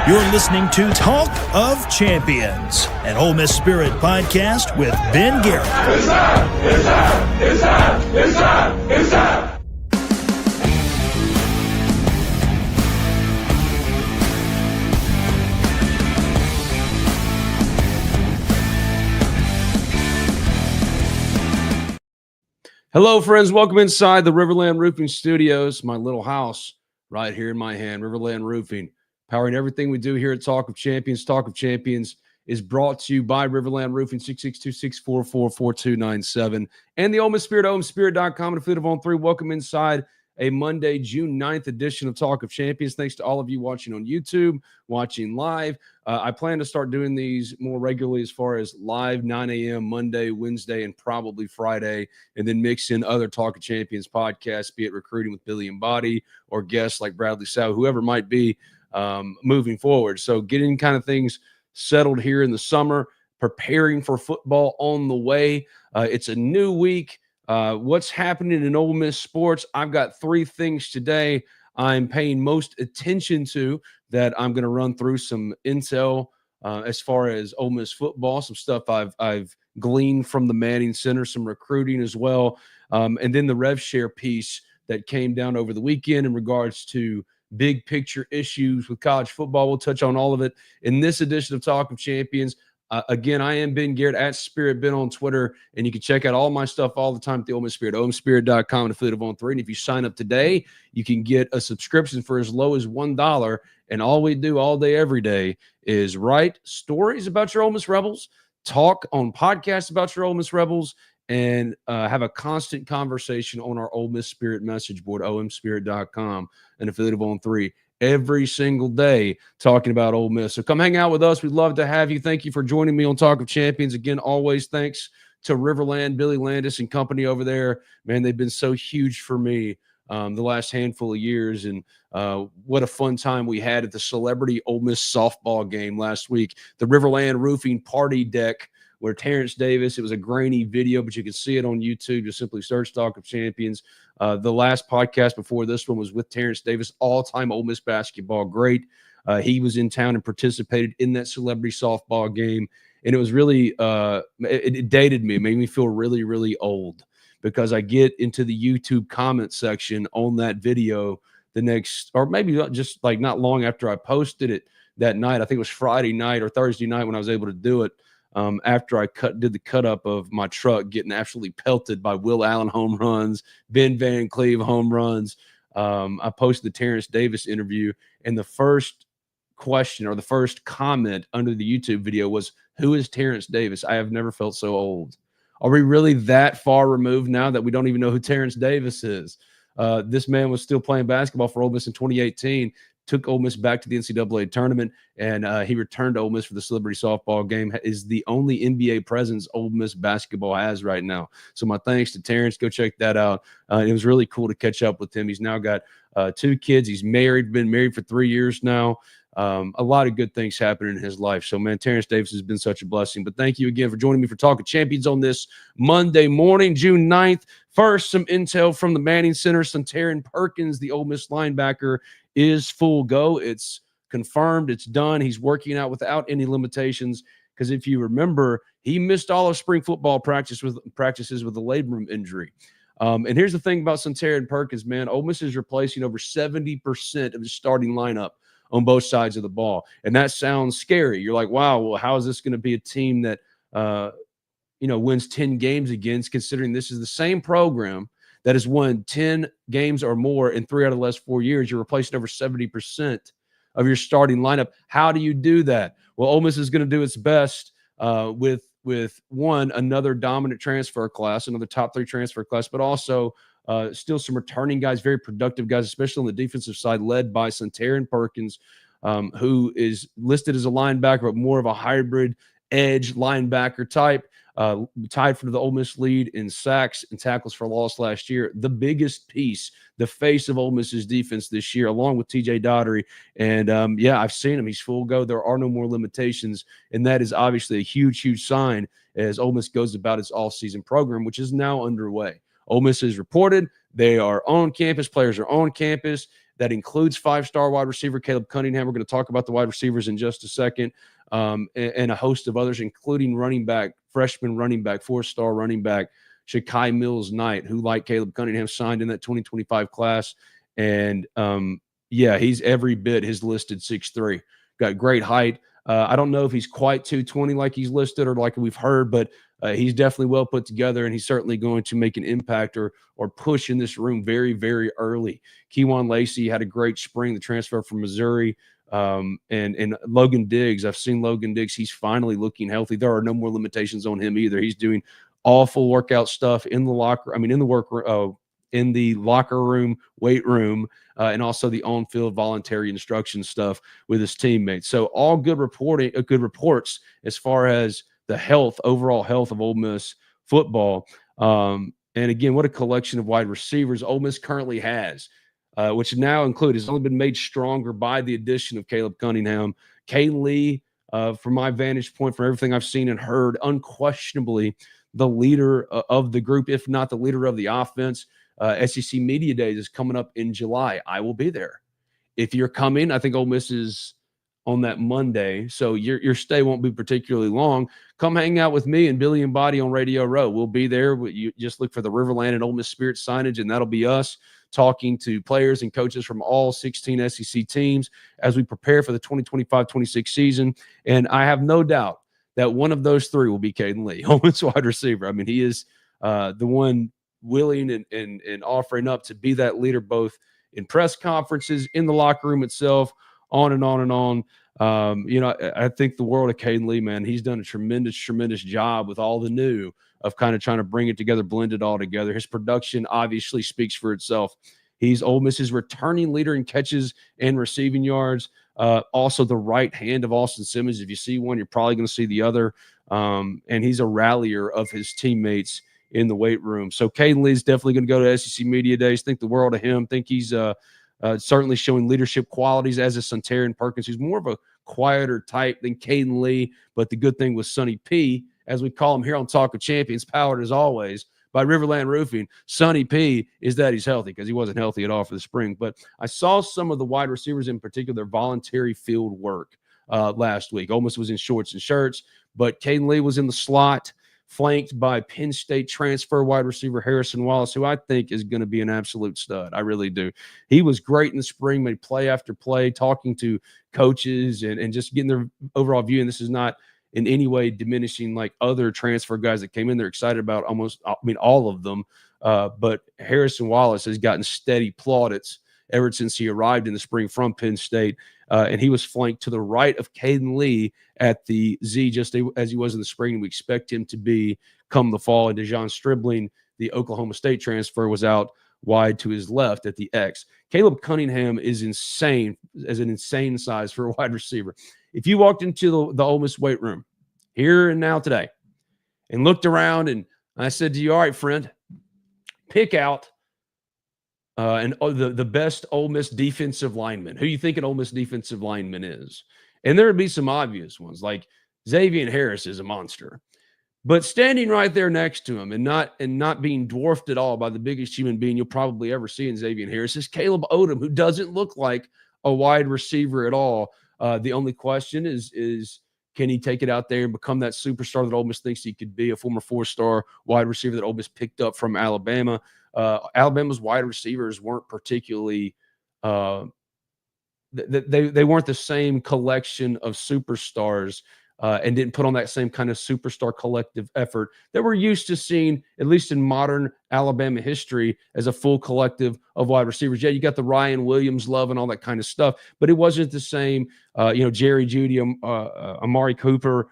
You're listening to Talk of Champions, an Ole Miss Spirit podcast with Ben Garrett. It's time! It's time! It's time! It's time! It's time! Hello, friends. Welcome inside the RiverLand Roofing Studios, my little house right here in my hand, RiverLand Roofing, powering everything we do here at Talk of Champions. Talk of Champions is brought to you by RiverLand Roofing, 662-644-4297, and the Ole Miss Spirit, OleMissSpirit.com, and a fleet of on three. Welcome inside a Monday, June 9th edition of Talk of Champions. Thanks to all of you watching on YouTube, watching live. I plan to start doing these more regularly as far as live 9 a.m. Monday, Wednesday, and probably Friday, and then mix in other Talk of Champions podcasts, be it recruiting with Billy and Body or guests like Bradley Sow, whoever might be moving forward. So getting kind of things settled here in the summer, preparing for football on the way. It's a new week. What's happening in Ole Miss sports? I've got three things today I'm paying most attention to that I'm going to run through some intel as far as Ole Miss football, some stuff I've gleaned from the Manning Center, some recruiting as well, and then the rev share piece that came down over the weekend in regards to big picture issues with college football. We'll touch on all of it in this edition of Talk of Champions. Again, I am Ben Garrett at Spirit Ben on Twitter, and you can check out all my stuff all the time at the Ole Miss Spirit, OleMissSpirit.com, and affiliate of On 3. And if you sign up today, you can get a subscription for as low as $1. And all we do all day, every day is write stories about your Ole Miss Rebels, talk on podcasts about your Ole Miss Rebels, and have a constant conversation on our Ole Miss Spirit message board, OMSpirit.com, and affiliate of On 3. Every single day talking about Ole Miss. So come hang out with us. We'd love to have you. Thank you for joining me on Talk of Champions. Again, always thanks to RiverLand, Billy Landis and company over there. Man, they've been so huge for me the last handful of years. And what a fun time we had at the Celebrity Ole Miss softball game last week. The RiverLand Roofing party deck where Terrence Davis, it was a grainy video, but you can see it on YouTube. Just simply search Talk of Champions. The last podcast before this one was with Terrence Davis, all-time Ole Miss basketball great. He was in town and participated in that celebrity softball game. And it was really, it dated me. It made me feel really, really old because I get into the YouTube comment section on that video the next, or maybe just like not long after I posted it that night. I think it was Friday night or Thursday night when I was able to do it. After I did the cut up of my truck getting absolutely pelted by Will Allen home runs, Ben Van Cleve home runs. I posted the Terrence Davis interview, and the first question or the first comment under the YouTube video was, "Who is Terrence Davis? I have never felt so old." Are we really that far removed now that we don't even know who Terrence Davis is? This man was still playing basketball for Ole Miss in 2018. Took Ole Miss back to the NCAA tournament, and he returned to Ole Miss for the celebrity softball game. Is the only NBA presence Ole Miss basketball has right now. So my thanks to Terrence. Go check that out. It was really cool to catch up with him. He's now got 2 kids. He's married, been married for 3 years now. A lot of good things happening in his life. So, man, Terrence Davis has been such a blessing. But thank you again for joining me for Talk of Champions on this Monday morning, June 9th. First, some intel from the Manning Center. Sontaran Perkins, the Ole Miss linebacker, is full go. It's confirmed. It's done. He's working out without any limitations because if you remember, he missed all of spring football practices with a labrum injury. And here's the thing about Sontaran Perkins, man. Ole Miss is replacing over 70% of his starting lineup on both sides of the ball. And that sounds scary. You're like, wow, well, how is this going to be a team that, wins 10 games against, considering this is the same program that has won 10 games or more in 3 out of the last 4 years? You're replacing over 70% of your starting lineup. How do you do that? Well, Ole Miss is going to do its best with one, another dominant transfer class, another top 3 transfer class, but also still some returning guys, very productive guys, especially on the defensive side, led by Sontaran Perkins, who is listed as a linebacker, but more of a hybrid edge linebacker type. Tied for the Ole Miss lead in sacks and tackles for loss last year. The biggest piece, the face of Ole Miss's defense this year, along with TJ Daugherty. And, I've seen him. He's full go. There are no more limitations. And that is obviously a huge, huge sign as Ole Miss goes about its all-season program, which is now underway. Ole Miss is reported. They are on campus. Players are on campus. That includes 5-star wide receiver Caleb Cunningham. We're going to talk about the wide receivers in just a second, and a host of others, including freshman running back, 4-star running back, Shakai Mills-Knight, who, like Caleb Cunningham, signed in that 2025 class. And, he's every bit his listed 6'3". Got great height. I don't know if he's quite 220 like he's listed or like we've heard, but he's definitely well put together, and he's certainly going to make an impact or push in this room very, very early. Keywan Lacey had a great spring, the transfer from Missouri. And Logan Diggs, I've seen Logan Diggs. He's finally looking healthy. There are no more limitations on him either. He's doing awful workout stuff in the in the locker room, weight room, and also the on-field voluntary instruction stuff with his teammates. So all good reports as far as the overall health of Ole Miss football. And again, what a collection of wide receivers Ole Miss currently has, which now has only been made stronger by the addition of Caleb Cunningham. Kane Lee, from my vantage point, from everything I've seen and heard, unquestionably the leader of the group, if not the leader of the offense. SEC Media Days is coming up in July. I will be there. If you're coming, I think Ole Miss is on that Monday, so your stay won't be particularly long. Come hang out with me and Billy and Body on Radio Row. We'll be there. You just look for the RiverLand and Ole Miss Spirit signage, and that'll be us talking to players and coaches from all 16 SEC teams as we prepare for the 2025-26 season. And I have no doubt that one of those three will be Caden Lee, Ole Miss wide receiver. I mean, he is the one willing and offering up to be that leader, both in press conferences, in the locker room itself, on and on and on. I think the world of Caden Lee, man. He's done a tremendous job with all the new of kind of trying to bring it together, blend it all together. His production obviously speaks for itself. He's Ole Miss's returning leader in catches and receiving yards. Also the right hand of Austin Simmons. If you see one, you're probably going to see the other. And he's a rallier of his teammates in the weight room. So Caden Lee's definitely going to go to SEC Media Days. Think the world of him. Think he's certainly showing leadership qualities, as is Suntaran Perkins, who's more of a quieter type than Caden Lee. But the good thing with Sonny P, as we call him here on Talk of Champions, powered as always by RiverLand Roofing, Sonny P, is that he's healthy, because he wasn't healthy at all for the spring. But I saw some of the wide receivers in particular, their voluntary field work last week. Ole Miss was in shorts and shirts, but Caden Lee was in the slot, flanked by Penn State transfer wide receiver Harrison Wallace, who I think is going to be an absolute stud. I really do. He was great in the spring, made play after play, talking to coaches and just getting their overall view. And this is not in any way diminishing like other transfer guys that came in. They're excited about all of them. But Harrison Wallace has gotten steady plaudits ever since he arrived in the spring from Penn State. And he was flanked to the right of Caden Lee at the Z, just as he was in the spring. And we expect him to be come the fall. And DeJon Stribling, the Oklahoma State transfer, was out wide to his left at the X. Caleb Cunningham is insane, as an insane size for a wide receiver. If you walked into the Ole Miss weight room here and now today and looked around, and I said to you, all right, friend, pick out the best Ole Miss defensive lineman. Who you think an Ole Miss defensive lineman is? And there would be some obvious ones, like Xavier Harris is a monster. But standing right there next to him and not being dwarfed at all by the biggest human being you'll probably ever see in Xavier Harris is Caleb Odom, who doesn't look like a wide receiver at all. The only question is can he take it out there and become that superstar that Ole Miss thinks he could be, a former 4-star wide receiver that Ole Miss picked up from Alabama. Alabama's wide receivers weren't particularly they weren't the same collection of superstars and didn't put on that same kind of superstar collective effort that we're used to seeing, at least in modern Alabama history, as a full collective of wide receivers. Yeah, you got the Ryan Williams love and all that kind of stuff, but it wasn't the same. Jerry Jeudy, Amari Cooper,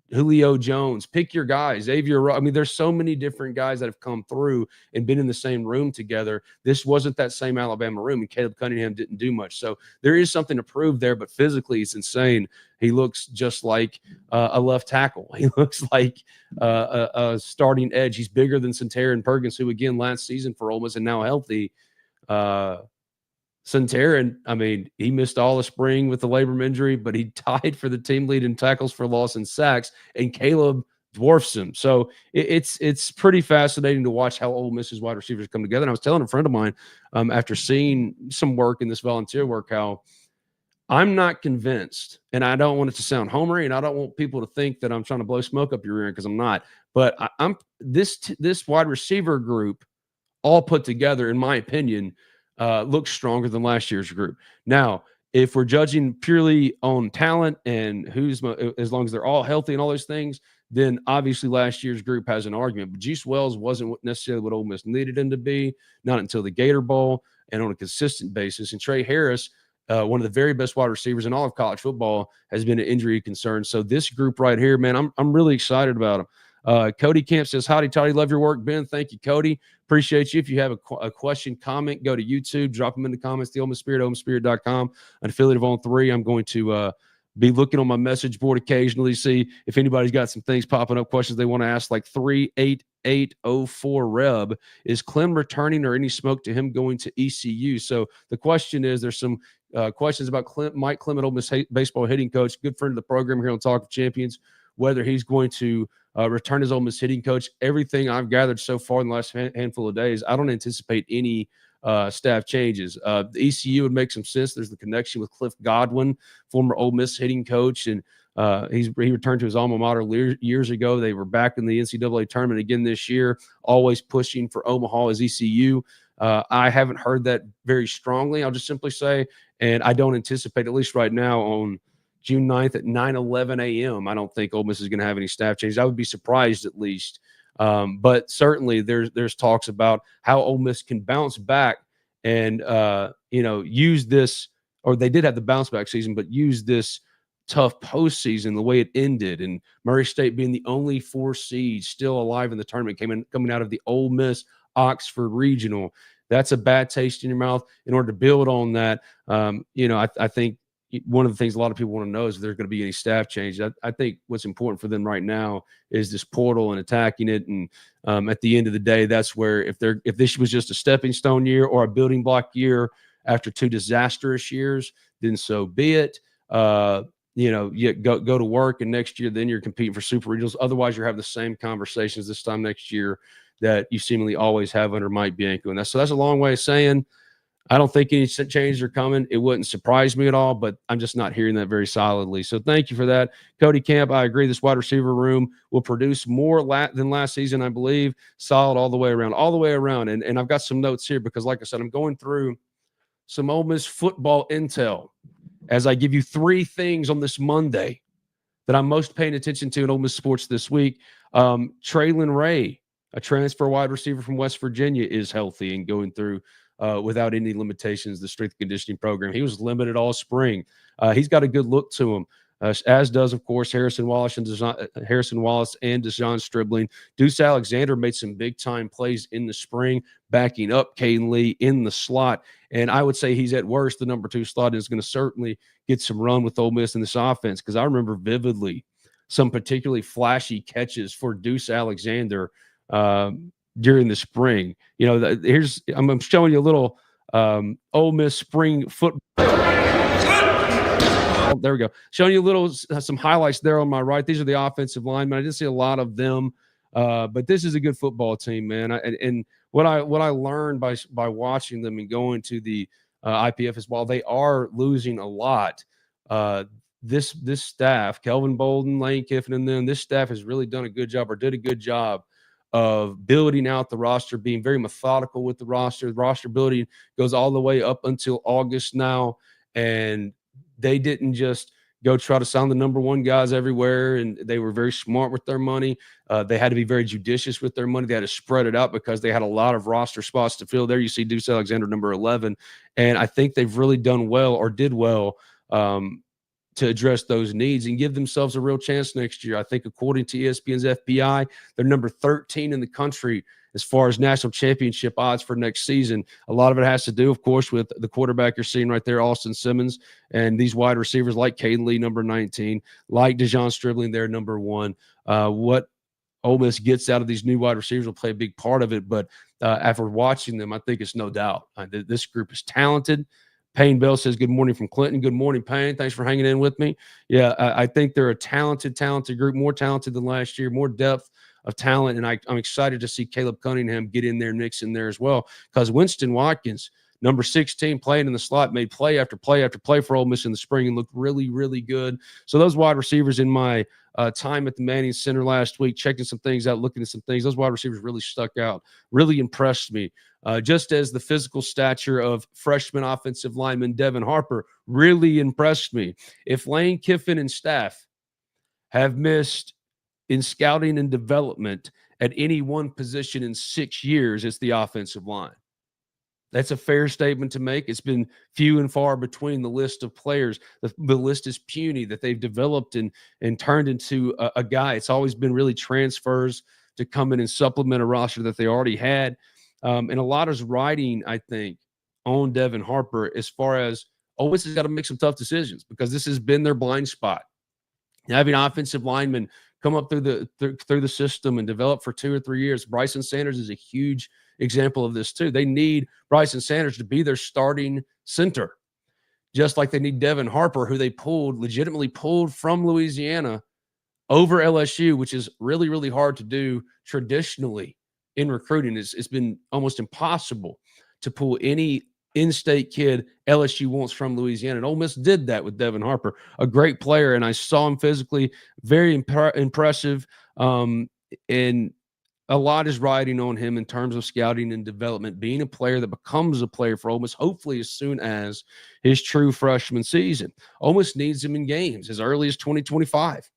Julio Jones, pick your guys, Xavier. I mean, there's so many different guys that have come through and been in the same room together. This wasn't that same Alabama room, and Caleb Cunningham didn't do much. So there is something to prove there, but physically it's insane. He looks just like a left tackle. He looks like a starting edge. He's bigger than Suntaran Perkins, who, again, last season for Ole Miss and now healthy. Suntaran, I mean, he missed all the spring with the labrum injury, but he tied for the team lead in tackles for loss and sacks. And Caleb dwarfs him. So it's pretty fascinating to watch how Ole Miss's wide receivers come together. And I was telling a friend of mine after seeing some work in this volunteer work how I'm not convinced, and I don't want it to sound homery, and I don't want people to think that I'm trying to blow smoke up your rear because I'm not. But I'm this wide receiver group all put together, in my opinion, looks stronger than last year's group. Now, if we're judging purely on talent and as long as they're all healthy and all those things, then obviously last year's group has an argument. But Juice Wells wasn't necessarily what Ole Miss needed him to be, not until the Gator Bowl and on a consistent basis. And Trey Harris, one of the very best wide receivers in all of college football, has been an injury concern. So this group right here, man, I'm really excited about them. Cody Camp says, howdy, Toddy. Love your work, Ben. Thank you, Cody. Appreciate you. If you have a question, comment, go to YouTube, drop them in the comments. The Ole Miss Spirit, OleMissSpirit.com, an affiliate of On 3. I'm going to be looking on my message board occasionally, see if anybody's got some things popping up, questions they want to ask, like 38804 Reb. Is Clem returning or any smoke to him going to ECU? So the question is, there's some questions about Mike Clement, Ole Miss baseball hitting coach, good friend of the program here on Talk of Champions, whether he's going to return as Ole Miss hitting coach. Everything I've gathered so far in the last handful of days, I don't anticipate any staff changes. The ECU would make some sense. There's the connection with Cliff Godwin, former Ole Miss hitting coach, and he returned to his alma mater years ago. They were back in the NCAA tournament again this year, always pushing for Omaha as ECU. I haven't heard that very strongly, I'll just simply say, and I don't anticipate, at least right now, on June 9th at 9:11 a.m. I don't think Ole Miss is going to have any staff changes. I would be surprised at least. But certainly there's talks about how Ole Miss can bounce back and use this, or they did have the bounce back season, but use this tough postseason the way it ended, and Murray State being the only 4 seed still alive in the tournament, coming out of the Ole Miss Oxford Regional. That's a bad taste in your mouth. In order to build on that, I think one of the things a lot of people want to know is if there's going to be any staff change. I think what's important for them right now is this portal and attacking it. And at the end of the day, that's where if this was just a stepping stone year or a building block year after 2 disastrous years, then so be it. You go to work, and next year then you're competing for super regionals. Otherwise, you're having the same conversations this time next year that you seemingly always have under Mike Bianco. And that's a long way of saying I don't think any changes are coming. It wouldn't surprise me at all, but I'm just not hearing that very solidly. So thank you for that. Cody Camp, I agree. This wide receiver room will produce more than last season, I believe. Solid all the way around. And I've got some notes here because, like I said, I'm going through some Ole Miss football intel as I give you 3 things on this Monday that I'm most paying attention to in Ole Miss sports this week. Traylon Ray, a transfer wide receiver from West Virginia, is healthy and going through without any limitations the strength and conditioning program. He was limited all spring. He's got a good look to him, as does, of course, Harrison Wallace and Dejon Stribling. Deuce Alexander made some big-time plays in the spring, backing up Caden Lee in the slot. And I would say he's at worst the number 2 slot and is going to certainly get some run with Ole Miss in this offense, because I remember vividly some particularly flashy catches for Deuce Alexander during the spring. I'm showing you a little Ole Miss spring football. There we go. Showing you some highlights there on my right. These are the offensive linemen. I didn't see a lot of them, but this is a good football team, man. And what I learned by watching them and going to the IPF is, while they are losing a lot, this staff, Kelvin Bolden, Lane Kiffin, and then this staff has really done a good job, or did a good job, of building out the roster, being very methodical with the roster. The roster building goes all the way up until August now, and they didn't just go try to sign the number 1 guys everywhere, and they were very smart with their money. They had to be very judicious with their money. They had to spread it out because they had a lot of roster spots to fill. There you see Deuce Alexander, number 11, and I think they've really done well, or did well, to address those needs and give themselves a real chance next year. I think according to ESPN's FPI, they're number 13 in the country as far as national championship odds for next season. A lot of it has to do, of course, with the quarterback you're seeing right there, Austin Simmons, and these wide receivers like Caden Lee, number 19, like Dejon Stribling, they're number 1. What Ole Miss gets out of these new wide receivers will play a big part of it, but after watching them, I think it's no doubt this group is talented, Payne Bell says, good morning from Clinton. Good morning, Payne. Thanks for hanging in with me. Yeah, I think they're a talented group, more talented than last year, more depth of talent. And I'm excited to see Caleb Cunningham get in there and mix in there as well, because Winston Watkins, number 16, playing in the slot, made play after play after play for Ole Miss in the spring and looked really, really good. So those wide receivers, in my time at the Manning Center last week, checking some things out, looking at some things, those wide receivers really stuck out, really impressed me. Just as the physical stature of freshman offensive lineman Devin Harper really impressed me. If Lane Kiffin and staff have missed in scouting and development at any one position in 6 years, it's the offensive line. That's a fair statement to make. It's been few and far between the list of players. The list is puny that they've developed and turned into a guy. It's always been really transfers to come in and supplement a roster that they already had. And a lot is riding, I think, on Devin Harper as far as Ole Miss has got to make some tough decisions, because this has been their blind spot. Having offensive linemen come up through the system and develop for 2 or 3 years. Bryson Sanders is a huge example of this too. They need Bryson Sanders to be their starting center, just like they need Devin Harper, who they legitimately pulled from Louisiana over LSU, which is really, really hard to do traditionally in recruiting. It's been almost impossible to pull any in-state kid LSU wants from Louisiana. And Ole Miss did that with Devin Harper, a great player. And I saw him physically, very impressive. And a lot is riding on him in terms of scouting and development, being a player that becomes a player for Ole Miss, hopefully as soon as his true freshman season. Ole Miss needs him in games as early as 2025.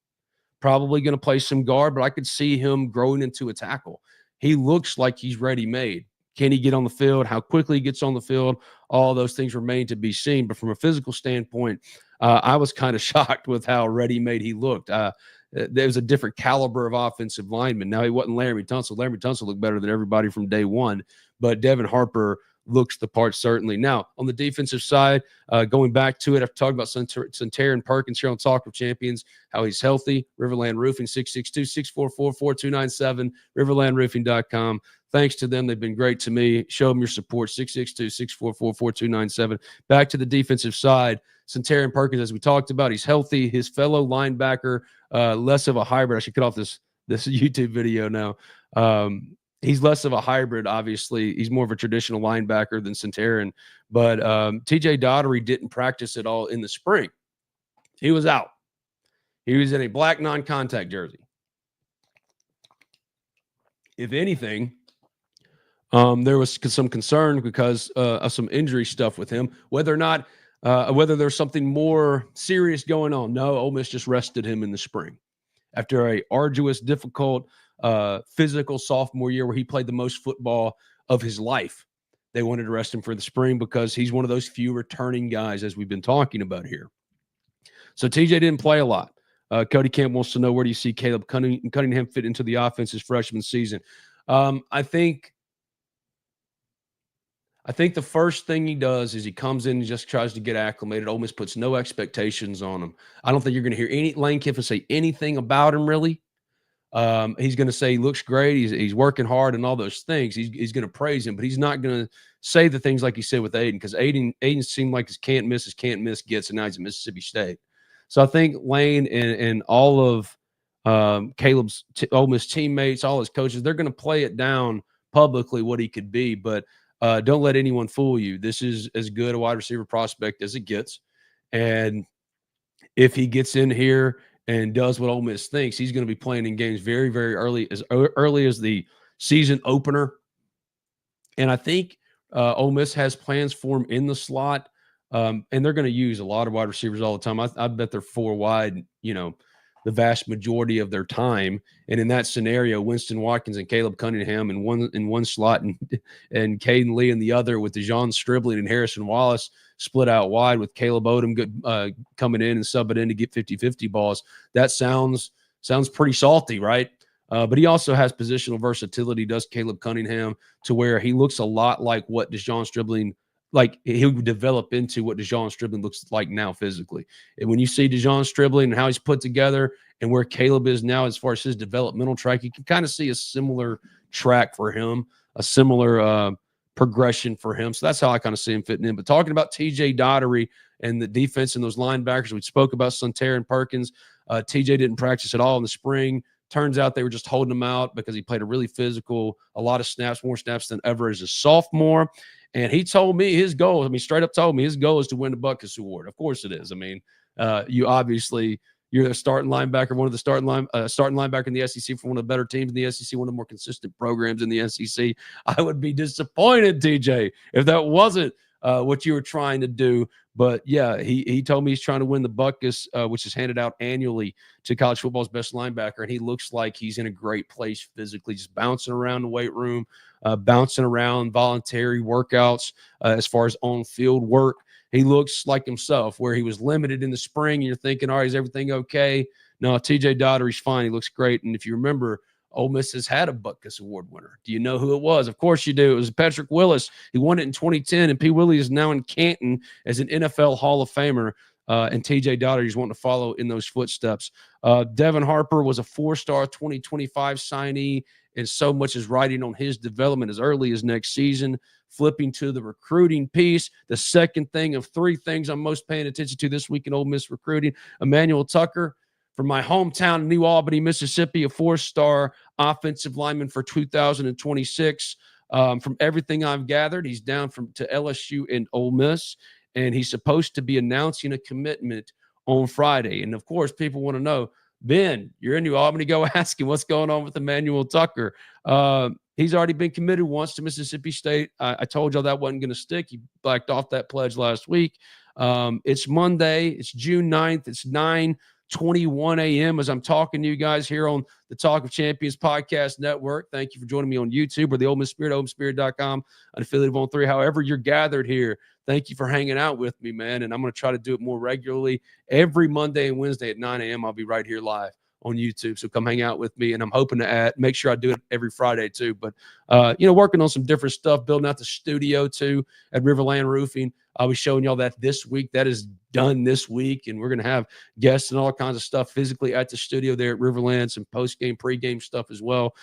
Probably going to play some guard, but I could see him growing into a tackle. He looks like he's ready-made. Can he get on the field? How quickly he gets on the field? All those things remain to be seen. But from a physical standpoint, I was kind of shocked with how ready-made he looked. There was a different caliber of offensive lineman. Now, he wasn't Laramie Tunsil. Laramie Tunsil looked better than everybody from day one, but Devin Harper looks the part, certainly. Now, on the defensive side, going back to it, I've talked about Centarian Perkins here on Talk of Champions, how he's healthy. RiverLand Roofing, 662-644-4297, riverlandroofing.com. Thanks to them. They've been great to me. Show them your support, 662-644-4297. Back to the defensive side, Centarian Perkins, as we talked about, he's healthy. His fellow linebacker, less of a hybrid. I should cut off this YouTube video now. He's less of a hybrid, obviously. He's more of a traditional linebacker than Centarian. But TJ Daugherty didn't practice at all in the spring. He was out. He was in a black non-contact jersey. If anything, there was some concern because of some injury stuff with him, whether or not whether there's something more serious going on. No, Ole Miss just rested him in the spring after a arduous, difficult, physical sophomore year where he played the most football of his life. They wanted to rest him for the spring because he's one of those few returning guys, as we've been talking about here. So TJ didn't play a lot. Cody Camp wants to know, where do you see Caleb Cunningham fit into the offense his freshman season? I think the first thing he does is he comes in and just tries to get acclimated. Ole Miss puts no expectations on him. I don't think you're going to hear Lane Kiffin say anything about him, really. He's going to say he looks great. He's working hard and all those things. He's going to praise him, but he's not going to say the things like he said with Aiden, because Aiden seemed like his can't miss gets, and now he's at Mississippi State. So I think Lane and all of Caleb's Ole Miss teammates, all his coaches, they're going to play it down publicly what he could be, but don't let anyone fool you. This is as good a wide receiver prospect as it gets. And if he gets in here and does what Ole Miss thinks, he's going to be playing in games very, very early as the season opener. And I think Ole Miss has plans for him in the slot, and they're going to use a lot of wide receivers all the time. I bet they're 4 wide, the vast majority of their time. And in that scenario, Winston Watkins and Caleb Cunningham in one slot and Caden Lee in the other, with DeJon Stribling and Harrison Wallace split out wide, with Caleb Odom coming in and subbing in to get 50-50 balls. That sounds pretty salty, right? But he also has positional versatility, does Caleb Cunningham, to where he looks a lot like what DeJon Stribling, like he'll develop into what DeJon Stribling looks like now physically. And when you see DeJon Stribling and how he's put together and where Caleb is now as far as his developmental track, you can kind of see a similar track for him, a similar progression for him. So that's how I kind of see him fitting in. But talking about TJ Dottery and the defense and those linebackers, we spoke about Sunter and Perkins. TJ didn't practice at all in the spring. Turns out they were just holding him out because he played a really physical, a lot of snaps, more snaps than ever as a sophomore. And he told me his goal, straight up told me his goal is to win the Butkus Award. Of course it is. You're the starting linebacker, one of the starting linebacker in the SEC for one of the better teams in the SEC, one of the more consistent programs in the SEC. I would be disappointed, TJ, if that wasn't what you were trying to do. But yeah, he told me he's trying to win the Butkus, which is handed out annually to college football's best linebacker, and he looks like he's in a great place physically, just bouncing around the weight room, bouncing around voluntary workouts as far as on-field work. He looks like himself, where he was limited in the spring. And you're thinking, all right, is everything okay? No, TJ Dottery's fine. He looks great. And if you remember, Ole Miss has had a Butkus Award winner. Do you know who it was? Of course you do. It was Patrick Willis. He won it in 2010, and P. Willie is now in Canton as an NFL Hall of Famer. And TJ Dottery's wanting to follow in those footsteps. Devin Harper was a 4-star 2025 signee, and so much is riding on his development as early as next season. Flipping to the recruiting piece, the second thing of three things I'm most paying attention to this week in Ole Miss recruiting, Emmanuel Tucker from my hometown, New Albany, Mississippi, a 4-star offensive lineman for 2026. From everything I've gathered, he's down to LSU and Ole Miss, and he's supposed to be announcing a commitment on Friday. And, of course, people want to know, Ben, you're in New Albany, go ask him what's going on with Emmanuel Tucker. He's already been committed once to Mississippi State. I told y'all that wasn't going to stick. He backed off that pledge last week. It's Monday. It's June 9th. It's 9:21 a.m. as I'm talking to you guys here on the Talk of Champions Podcast Network. Thank you for joining me on YouTube or the Ole Miss Spirit, OleMissSpirit.com, an affiliate of On 3. However you're gathered here, thank you for hanging out with me, man. And I'm going to try to do it more regularly. Every Monday and Wednesday at 9 a.m., I'll be right here live on YouTube. So come hang out with me. And I'm hoping to make sure I do it every Friday too. But, working on some different stuff, building out the studio too at RiverLand Roofing. I'll be showing y'all that this week. That is done this week. And we're going to have guests and all kinds of stuff physically at the studio there at RiverLand, some post-game, pre-game stuff as well.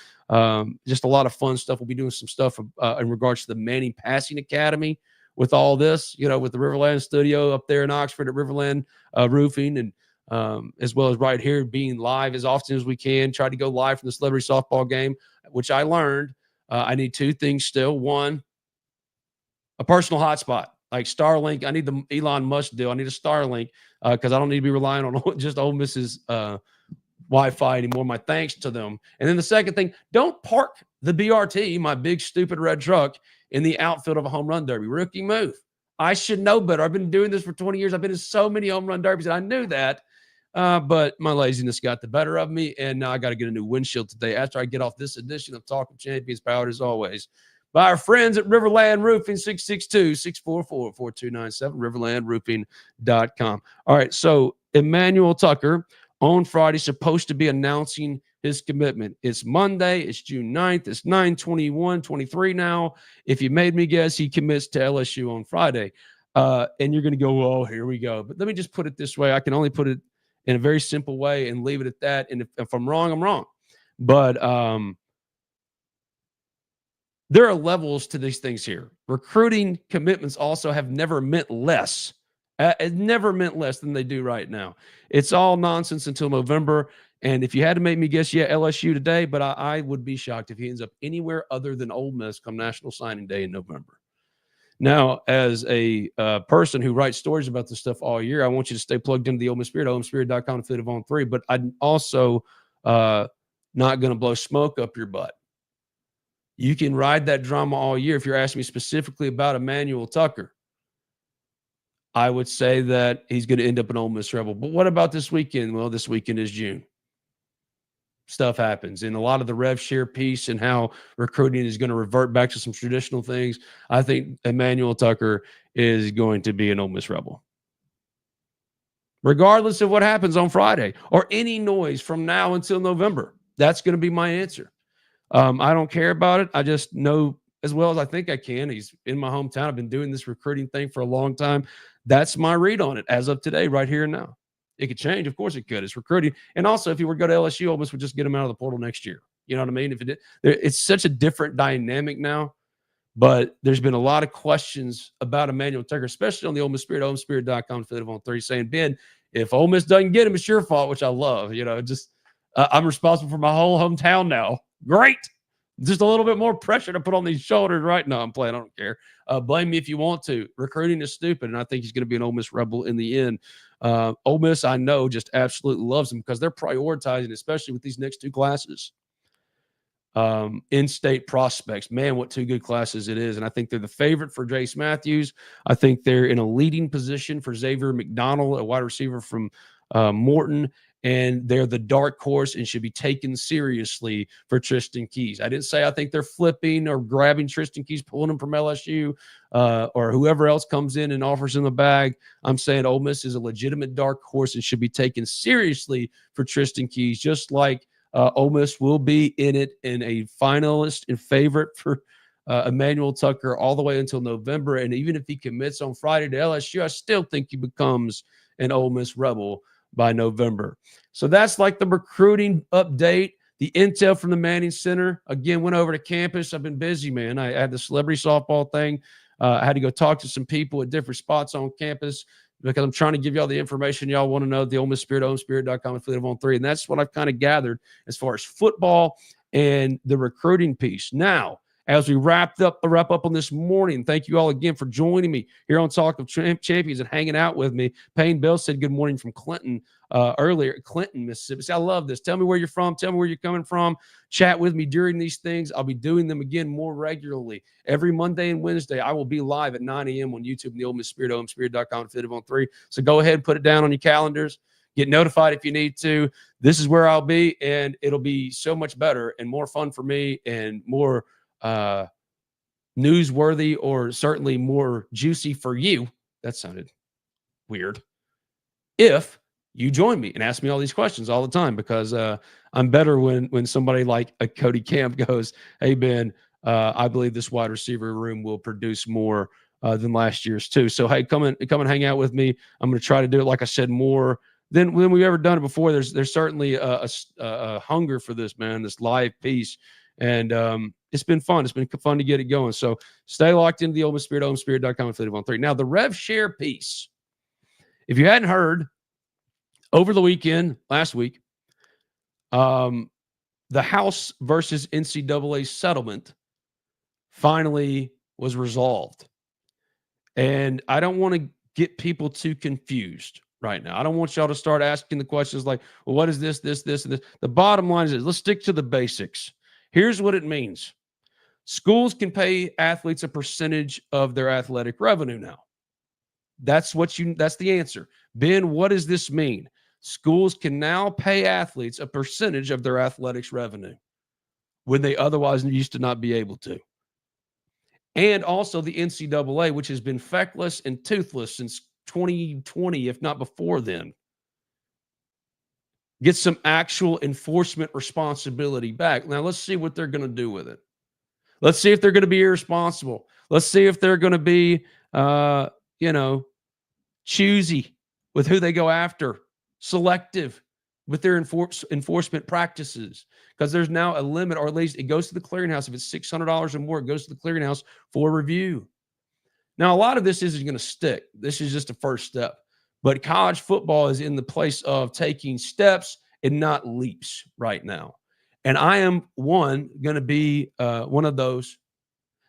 Just a lot of fun stuff. We'll be doing some stuff in regards to the Manning Passing Academy with all this, with the RiverLand studio up there in Oxford at RiverLand Roofing, and as well as right here being live as often as we can. Try to go live from the celebrity softball game, which I learned I need two things still. One, a personal hotspot like Starlink. I need the Elon Musk deal. I need a Starlink because I don't need to be relying on just Ole Miss's Wi-Fi anymore. My thanks to them. And then the second thing, don't park the BRT, my big stupid red truck, in the outfield of a home run derby. Rookie move. I should know better. I've been doing this for 20 years. I've been in so many home run derbies, and I knew that. But my laziness got the better of me, and now I got to get a new windshield today after I get off this edition of Talk of Champions, powered as always by our friends at RiverLand Roofing, 662-644-4297, RiverLandRoofing.com. All right, so Emmanuel Tucker on Friday supposed to be announcing his commitment. It's Monday. It's June 9th. It's 9:21:23 now. If you made me guess, he commits to LSU on Friday. And you're going to go, oh, here we go. But let me just put it this way. I can only put it in a very simple way and leave it at that. And if I'm wrong, I'm wrong. But there are levels to these things here. Recruiting commitments also have never meant less. It never meant less than they do right now. It's all nonsense until November. And if you had to make me guess, yeah, LSU today, but I would be shocked if he ends up anywhere other than Ole Miss come National Signing Day in November. Now, as a person who writes stories about this stuff all year, I want you to stay plugged into the Ole Miss Spirit, OleMissSpirit.com, affiliate of On 3. But I'm also not going to blow smoke up your butt. You can ride that drama all year. If you're asking me specifically about Emmanuel Tucker, I would say that he's going to end up an Ole Miss Rebel. But what about this weekend? Well, this weekend is June. Stuff happens. And a lot of the rev share piece and how recruiting is going to revert back to some traditional things. I think Emmanuel Tucker is going to be an Ole Miss Rebel. Regardless of what happens on Friday or any noise from now until November, that's going to be my answer. I don't care about it. I just know as well as I think I can. He's in my hometown. I've been doing this recruiting thing for a long time. That's my read on it as of today, right here and now. It could change. Of course it could. It's recruiting. And also, if he were to go to LSU, Ole Miss would just get him out of the portal next year. You know what I mean? If it did, it's such a different dynamic now. But there's been a lot of questions about Emmanuel Tucker, especially on the Ole Miss Spirit, OleMissSpirit.com, Affiliate on 3, saying, Ben, if Ole Miss doesn't get him, it's your fault, which I love. I'm responsible for my whole hometown now. Great. Just a little bit more pressure to put on these shoulders, right? No, I'm playing. I don't care. Blame me if you want to. Recruiting is stupid, and I think he's going to be an Ole Miss Rebel in the end. Ole Miss, I know, just absolutely loves him because they're prioritizing, especially with these next two classes. In-state prospects. Man, what two good classes it is. And I think they're the favorite for Jace Matthews. I think they're in a leading position for Xavier McDonald, a wide receiver from Morton. And they're the dark horse and should be taken seriously for Tristan Keys. I didn't say I think they're flipping or grabbing Tristan Keys, pulling him from LSU or whoever else comes in and offers him the bag. I'm saying Ole Miss is a legitimate dark horse and should be taken seriously for Tristan Keys, just like Ole Miss will be in it and a finalist and favorite for Emmanuel Tucker all the way until November. And even if he commits on Friday to LSU, I still think he becomes an Ole Miss Rebel by November. So that's like the recruiting update. The intel from the Manning Center. Again, went over to campus. I've been busy, man. I had the celebrity softball thing. I had to go talk to some people at different spots on campus because I'm trying to give y'all the information y'all want to know. The Ole Miss Spirit, OleMissSpirit.com, Affiliate on 3. And that's what I've kind of gathered as far as football and the recruiting piece. Now, as we wrap up on this morning, thank you all again for joining me here on Talk of Champions and hanging out with me. Payne Bell said good morning from Clinton earlier. Clinton, Mississippi. See, I love this. Tell me where you're from. Tell me where you're coming from. Chat with me during these things. I'll be doing them again more regularly. Every Monday and Wednesday, I will be live at 9 a.m. on YouTube and the Ole Miss Spirit, OleMissSpirit.com, Affiliate on 3. So go ahead and put it down on your calendars. Get notified if you need to. This is where I'll be, and it'll be so much better and more fun for me and more newsworthy or certainly more juicy for you. That sounded weird. If you join me and ask me all these questions all the time, because I'm better when somebody like a Cody Camp goes, hey, Ben, I believe this wide receiver room will produce more than last year's too. So, hey, come and hang out with me. I'm going to try to do it, like I said, more than we've ever done it before. There's certainly a hunger for this, man, this live piece. And it's been fun. It's been fun to get it going. So stay locked into the Ole Miss Spirit, OleMissSpirit.com, Affiliate on 3. Now, the Rev Share piece. If you hadn't heard, over the weekend, last week, the House versus NCAA settlement finally was resolved. And I don't want to get people too confused right now. I don't want y'all to start asking the questions like, well, what is this, and this? The bottom line is let's stick to the basics. Here's what it means. Schools can pay athletes a percentage of their athletic revenue now. That's the answer. Ben, what does this mean? Schools can now pay athletes a percentage of their athletics revenue when they otherwise used to not be able to. And also the NCAA, which has been feckless and toothless since 2020, if not before then, get some actual enforcement responsibility back. Now, let's see what they're going to do with it. Let's see if they're going to be irresponsible. Let's see if they're going to be, choosy with who they go after, selective with their enforcement practices, because there's now a limit, or at least it goes to the clearinghouse. If it's $600 or more, it goes to the clearinghouse for review. Now, a lot of this isn't going to stick. This is just a first step. But college football is in the place of taking steps and not leaps right now. And I am going to be one of those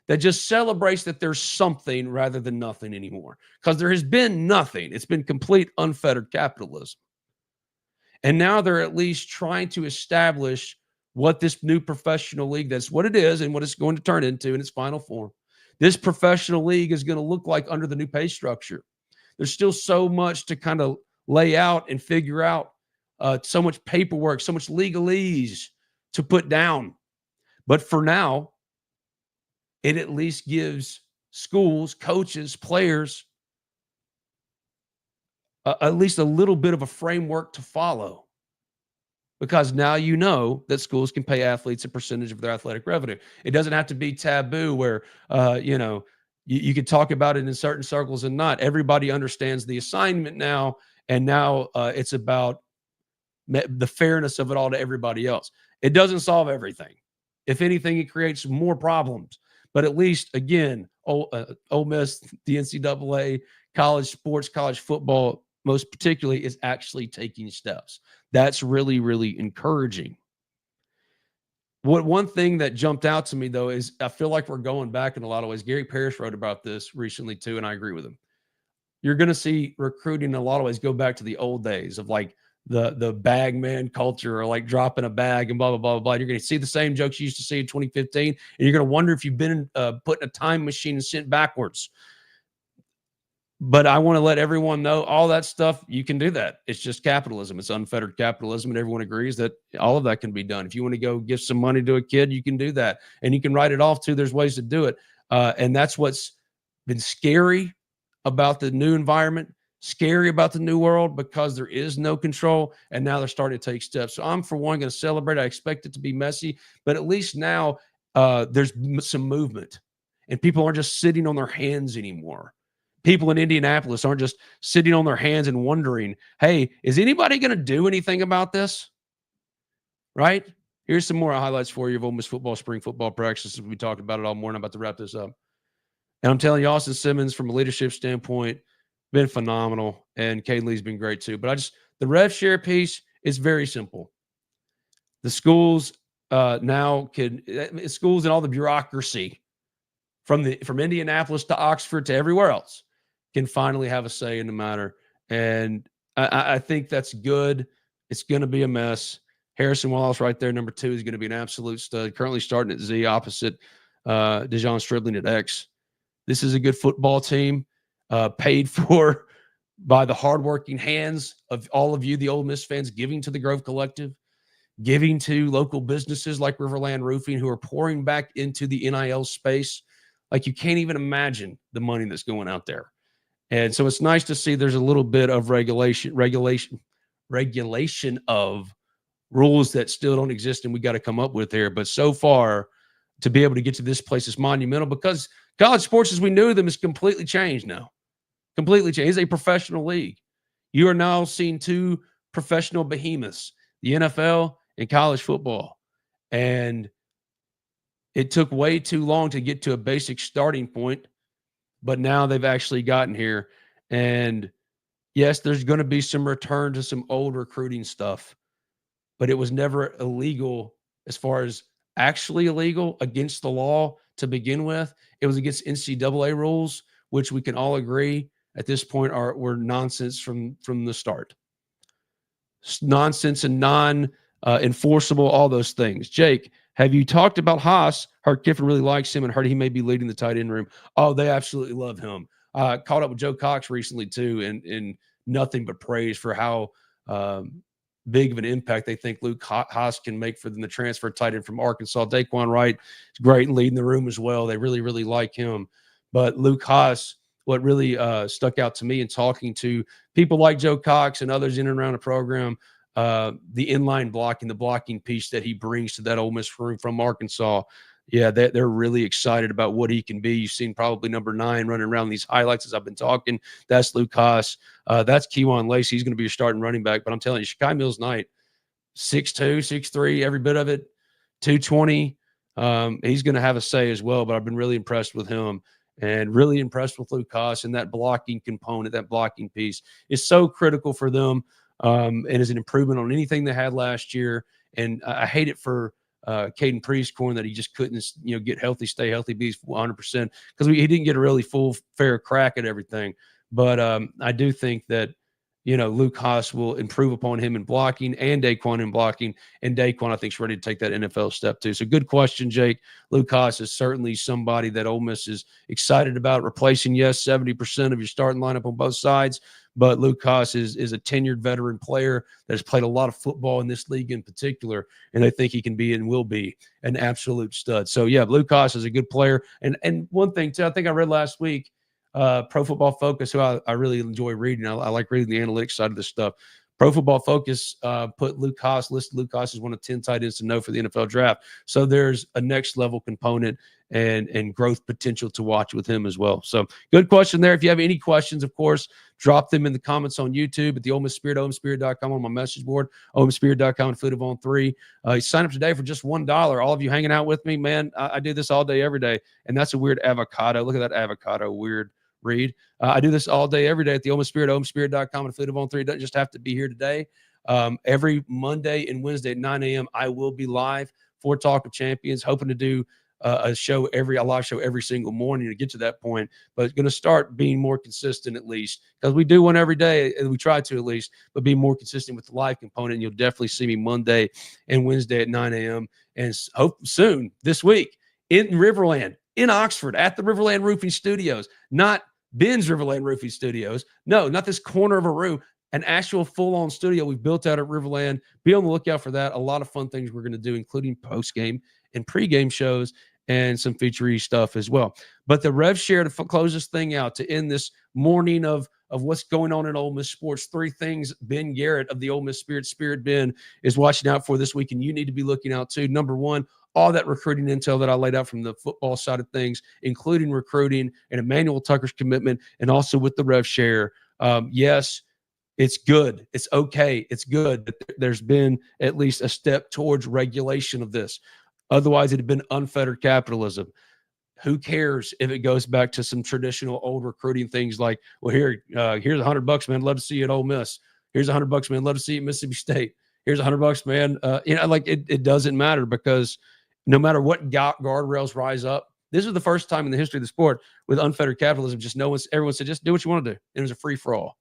that just celebrates that there's something rather than nothing anymore. Because there has been nothing. It's been complete unfettered capitalism. And now they're at least trying to establish what this new professional league, that's what it is and what it's going to turn into in its final form. This professional league is going to look like under the new pay structure. There's still so much to kind of lay out and figure out, so much paperwork, so much legalese to put down. But for now, it at least gives schools, coaches, players at least a little bit of a framework to follow. Because now you know that schools can pay athletes a percentage of their athletic revenue. It doesn't have to be taboo where, you could talk about it in certain circles and not. Everybody understands the assignment now, and now it's about the fairness of it all to everybody else. It doesn't solve everything. If anything, it creates more problems. But at least, again, Ole Miss, the NCAA, college sports, college football, most particularly, is actually taking steps. That's really, really encouraging. One thing that jumped out to me, though, is I feel like we're going back in a lot of ways. Gary Parrish wrote about this recently, too, and I agree with him. You're going to see recruiting in a lot of ways go back to the old days of like the bag man culture, or like dropping a bag and blah, blah, blah, blah. You're going to see the same jokes you used to see in 2015, and you're going to wonder if you've been put in a time machine and sent backwards. But I want to let everyone know all that stuff, you can do that. It's just capitalism. It's unfettered capitalism, and everyone agrees that all of that can be done. If you want to go give some money to a kid, you can do that. And you can write it off too. There's ways to do it. And that's what's been scary about the new environment, scary about the new world, because there is no control. And now they're starting to take steps. So I'm, for one, going to celebrate. I expect it to be messy, but at least now there's some movement, and people aren't just sitting on their hands anymore. People in Indianapolis aren't just sitting on their hands and wondering, hey, is anybody going to do anything about this? Right? Here's some more highlights for you of Ole Miss football, spring football practices. We talked about it all morning. I'm about to wrap this up. And I'm telling you, Austin Simmons, from a leadership standpoint, been phenomenal. And Caden Lee's been great too. But the rev share piece is very simple. The schools schools and all the bureaucracy from Indianapolis to Oxford to everywhere else can finally have a say in the matter. And I think that's good. It's going to be a mess. Harrison Wallace right there, number 2, is going to be an absolute stud. Currently starting at Z, opposite Dejon Stribling at X. This is a good football team, paid for by the hardworking hands of all of you, the Ole Miss fans, giving to the Grove Collective, giving to local businesses like RiverLand Roofing, who are pouring back into the NIL space. Like, you can't even imagine the money that's going out there. And so it's nice to see there's a little bit of regulation of rules that still don't exist and we got to come up with here. But so far, to be able to get to this place is monumental, because college sports as we knew them is completely changed now. Completely changed. It's a professional league. You are now seeing 2 professional behemoths, the NFL and college football. And it took way too long to get to a basic starting point, but now they've actually gotten here. And yes, there's going to be some return to some old recruiting stuff, but it was never illegal as far as actually illegal against the law to begin with. It was against NCAA rules, which we can all agree at this point were nonsense from the start. Nonsense and non-enforceable, all those things. Jake, have you talked about Haas? Heard Kiffin really likes him and heard he may be leading the tight end room. Oh, they absolutely love him. Caught up with Joe Cox recently too, and nothing but praise for how big of an impact they think Luke Haas can make for them, the transfer tight end from Arkansas. Daquan Wright is great and leading the room as well. They really, really like him. But Luke Haas, what really stuck out to me in talking to people like Joe Cox and others in and around the program, the inline blocking, the blocking piece that he brings to that Ole Miss room from Arkansas. Yeah, they're really excited about what he can be. You've seen probably number 9 running around these highlights as I've been talking. That's Luke Haas. That's Kejuan Lacey. He's going to be your starting running back. But I'm telling you, Shakai Mills-Knight, 6'2", 6'3", every bit of it, 220. He's going to have a say as well, but I've been really impressed with him and really impressed with Luke Haas, and that blocking component, that blocking piece is so critical for them, and is an improvement on anything they had last year. And I hate it for Caden Priestcorn that he just couldn't, get healthy, stay healthy, be 100%, because he didn't get a really full, fair crack at everything. But I do think that, Luke Haas will improve upon him in blocking and Daquan in blocking. And Daquan, I think, is ready to take that NFL step too. So good question, Jake. Luke Haas is certainly somebody that Ole Miss is excited about replacing. Yes, 70% of your starting lineup on both sides. But Luke Haas is a tenured veteran player that has played a lot of football in this league in particular. And I think he can be and will be an absolute stud. So, yeah, Luke Haas is a good player. And one thing, too, I think I read last week, Pro Football Focus, who I really enjoy reading. I like reading the analytics side of this stuff. Pro Football Focus listed Luke Haas as one of 10 tight ends to know for the NFL draft. So there's a next level component and growth potential to watch with him as well. So good question there. If you have any questions, of course, drop them in the comments on YouTube at the Ole Miss Spirit, OleMissSpirit.com, on my message board, OleMissSpirit.com, and Food of On 3. You sign up today for just $1. All of you hanging out with me, man, I do this all day, every day. And that's a weird avocado. Look at that avocado, weird read. I do this all day, every day at the Ole Miss Spirit, OleMissSpirit.com, and Food of On 3. It doesn't just have to be here today. Every Monday and Wednesday at 9 a.m., I will be live for Talk of Champions, hoping to do a live show every single morning to get to that point, but it's going to start being more consistent, at least, because we do one every day, and we try to at least, but be more consistent with the live component. And you'll definitely see me Monday and Wednesday at 9 a.m. and hope soon this week in RiverLand, in Oxford, at the RiverLand Roofing Studios, not Ben's RiverLand Roofing Studios. No, not this corner of a room. An actual full-on studio we've built out at RiverLand. Be on the lookout for that. A lot of fun things we're going to do, including post-game and pre-game shows and some featurey stuff as well. But the Rev Share, to close this thing out, to end this morning of what's going on in Ole Miss sports, 3 things Ben Garrett of the Ole Miss Spirit Ben, is watching out for this week, and you need to be looking out too. Number 1, all that recruiting intel that I laid out from the football side of things, including recruiting and Emmanuel Tucker's commitment, and also with the Rev Share. Yes, it's good. It's okay. It's good that there's been at least a step towards regulation of this. Otherwise, it had been unfettered capitalism. Who cares if it goes back to some traditional old recruiting things like, well, here's $100, man. Love to see you at Ole Miss. Here's $100, man. Love to see you at Mississippi State. Here's $100, man. It doesn't matter, because no matter what guardrails rise up, this is the first time in the history of the sport with unfettered capitalism. Everyone said, just do what you want to do. And it was a free for all.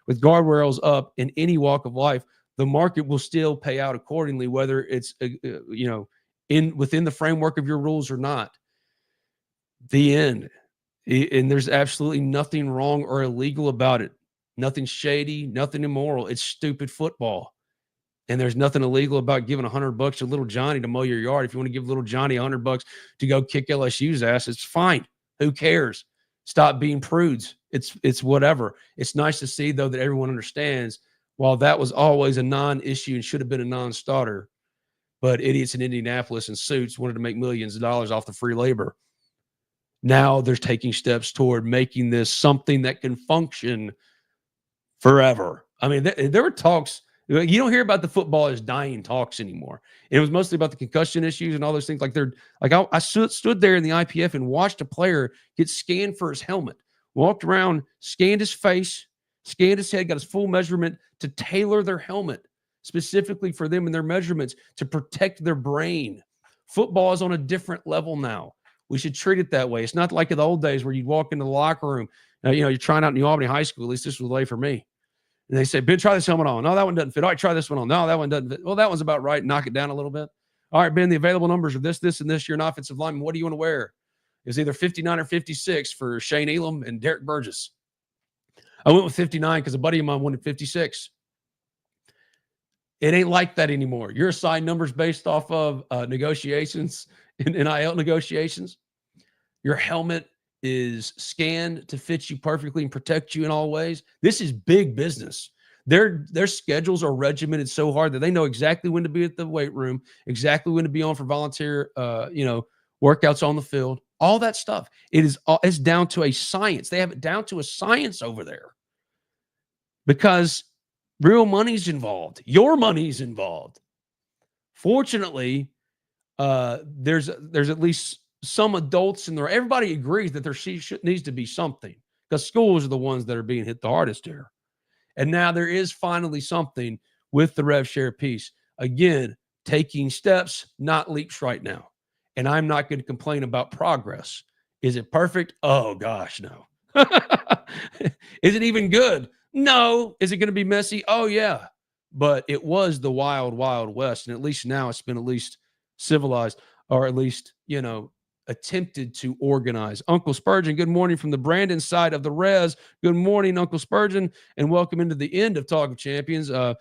With guardrails up in any walk of life, the market will still pay out accordingly, whether it's within the framework of your rules or not. The end. And there's absolutely nothing wrong or illegal about it. Nothing shady, nothing immoral. It's stupid football. And there's nothing illegal about giving $100 to little Johnny to mow your yard. If you want to give little Johnny $100 to go kick LSU's ass, it's fine. Who cares? Stop being prudes. It's whatever. It's nice to see, though, that everyone understands, while that was always a non-issue and should have been a non-starter, but idiots in Indianapolis in suits wanted to make millions of dollars off the free labor. Now they're taking steps toward making this something that can function forever. I mean, there were talks. You don't hear about the football as dying talks anymore. It was mostly about the concussion issues and all those things. I stood there in the IPF and watched a player get scanned for his helmet, walked around, scanned his face, scanned his head, got his full measurement to tailor their helmet specifically for them and their measurements to protect their brain. Football is on a different level now. We should treat it that way. It's not like in the old days where you'd walk into the locker room. You're trying out in New Albany High School. At least this was the way for me. And they say, Ben, try this helmet on. No, that one doesn't fit. All right, try this one on. No, that one doesn't fit. Well, that one's about right. Knock it down a little bit. All right, Ben, the available numbers are this, and this. You're an offensive lineman. What do you want to wear? It was either 59 or 56 for Shane Elam and Derek Burgess. I went with 59 because a buddy of mine wanted 56. It ain't like that anymore. You're assigned numbers based off of negotiations and NIL negotiations. Your helmet is scanned to fit you perfectly and protect you in all ways. This is big business. Their schedules are regimented so hard that they know exactly when to be at the weight room, exactly when to be on for volunteer, workouts on the field, all that stuff. It's down to a science. They have it down to a science over there because real money's involved. Your money's involved. Fortunately, there's at least some adults in there. Everybody agrees that there needs to be something because schools are the ones that are being hit the hardest here. And now there is finally something with the Rev Share piece. Again, taking steps, not leaps right now. And I'm not going to complain about progress. Is it perfect? Oh, gosh, no. Is it even good? No. Is it going to be messy? Oh, yeah. But it was the wild, wild west. And at least now it's been at least civilized, or at least, attempted to organize. Uncle Spurgeon, good morning from the Brandon side of the res. Good morning, Uncle Spurgeon, and welcome into the end of Talk of Champions. The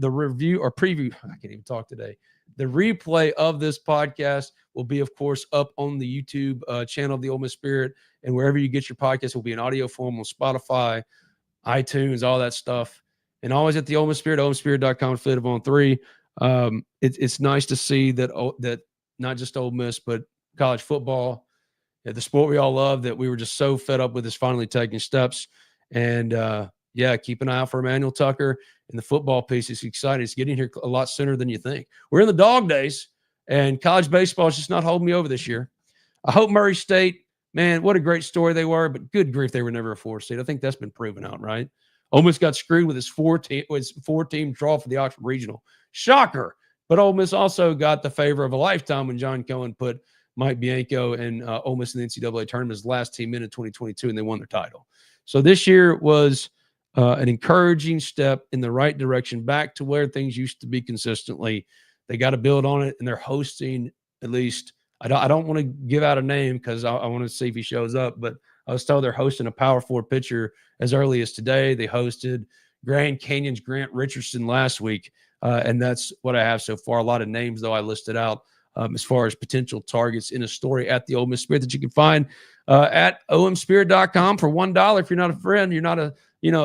review or preview, I can't even talk today. The replay of this podcast will be, of course, up on the YouTube channel of the Ole Miss Spirit, and wherever you get your podcast will be in audio form on Spotify, iTunes, all that stuff. And always at the Ole Miss Spirit, OleMissSpirit.com, Food of On 3. It's nice to see that not just Ole Miss, but college football, the sport we all love, that we were just so fed up with, is finally taking steps. And keep an eye out for Emmanuel Tucker and the football piece. It's exciting. It's getting here a lot sooner than you think. We're in the dog days, and college baseball is just not holding me over this year. I hope Murray State, man, what a great story they were, but good grief, they were never a 4 seed. I think that's been proven out, right? Almost got screwed with his four-team draw for the Oxford Regional. Shocker. But Ole Miss also got the favor of a lifetime when John Cohen put Mike Bianco and Ole Miss in the NCAA tournament as last team in 2022, and they won their title. So this year was an encouraging step in the right direction, back to where things used to be consistently. They got to build on it, and they're hosting, at least, I don't want to give out a name because I want to see if he shows up, but I was told they're hosting a Power 4 pitcher as early as today. They hosted Grand Canyon's Grant Richardson last week, and that's what I have so far. A lot of names, though, I listed out as far as potential targets in a story at the Ole Miss Spirit that you can find at omspirit.com for $1. If you're not a friend, you're not a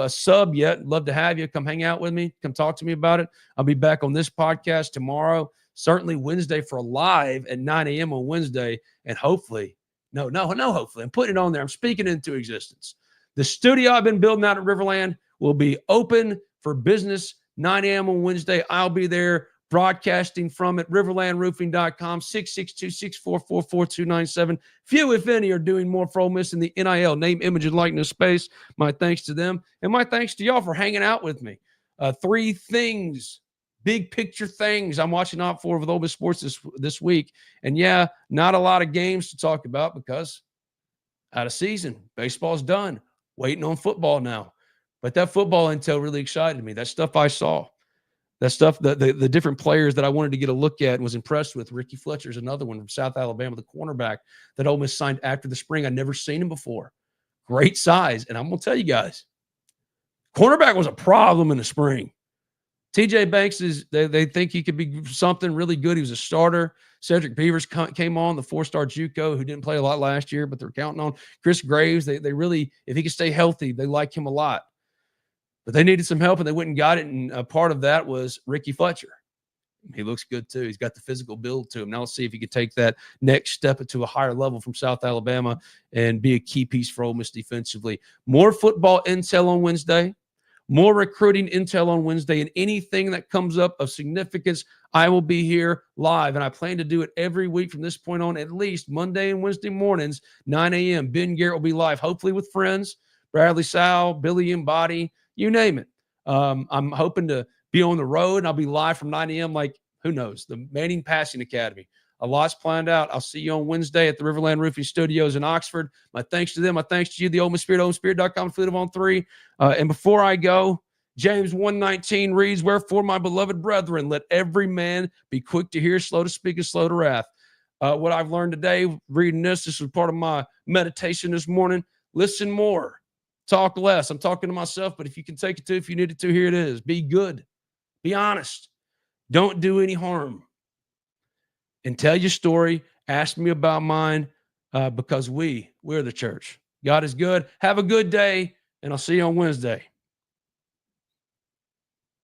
sub yet, love to have you. Come hang out with me. Come talk to me about it. I'll be back on this podcast tomorrow, certainly Wednesday for a live at 9 a.m. on Wednesday, and hopefully, hopefully, I'm putting it on there. I'm speaking into existence. The studio I've been building out at RiverLand will be open for business 9 a.m. on Wednesday. I'll be there broadcasting from it. RiverlandRoofing.com, 662-644-4297. Few, if any, are doing more for Ole Miss in the NIL, name, image, and likeness space. My thanks to them, and my thanks to y'all for hanging out with me. 3 things, big picture things I'm watching out for with Ole Miss Sports this week. And yeah, not a lot of games to talk about because out of season. Baseball's done. Waiting on football now. But that football intel really excited me. That stuff I saw. That stuff, the different players that I wanted to get a look at and was impressed with. Ricky Fletcher's another one from South Alabama, the cornerback that Ole Miss signed after the spring. I'd never seen him before. Great size. And I'm going to tell you guys, cornerback was a problem in the spring. TJ Banks they think he could be something really good. He was a starter. Cedric Beavers came on, the 4-star JUCO who didn't play a lot last year, but they're counting on Chris Graves. They really, if he can stay healthy, they like him a lot. But they needed some help, and they went and got it, and a part of that was Ricky Fletcher. He looks good, too. He's got the physical build to him. Now let's see if he can take that next step to a higher level from South Alabama and be a key piece for Ole Miss defensively. More football intel on Wednesday. More recruiting intel on Wednesday, and anything that comes up of significance, I will be here live, and I plan to do it every week from this point on, at least Monday and Wednesday mornings, 9 a.m. Ben Garrett will be live, hopefully with friends, Bradley Sal, Billy Embody, you name it. I'm hoping to be on the road, and I'll be live from 9 a.m. like, who knows, the Manning Passing Academy. A lot's planned out. I'll see you on Wednesday at the RiverLand Roofing Studios in Oxford. My thanks to them. My thanks to you, the Ole Miss Spirit, OleMissSpirit.com, Affiliate on 3. And before I go, James 1:19 reads, "Wherefore, my beloved brethren, let every man be quick to hear, slow to speak, and slow to wrath." What I've learned today, reading this was part of my meditation this morning. Listen more, talk less. I'm talking to myself, but if you can take it to, if you need it to, here it is. Be good. Be honest. Don't do any harm. And tell your story. Ask me about mine because we're the church. God is good. Have a good day, and I'll see you on Wednesday.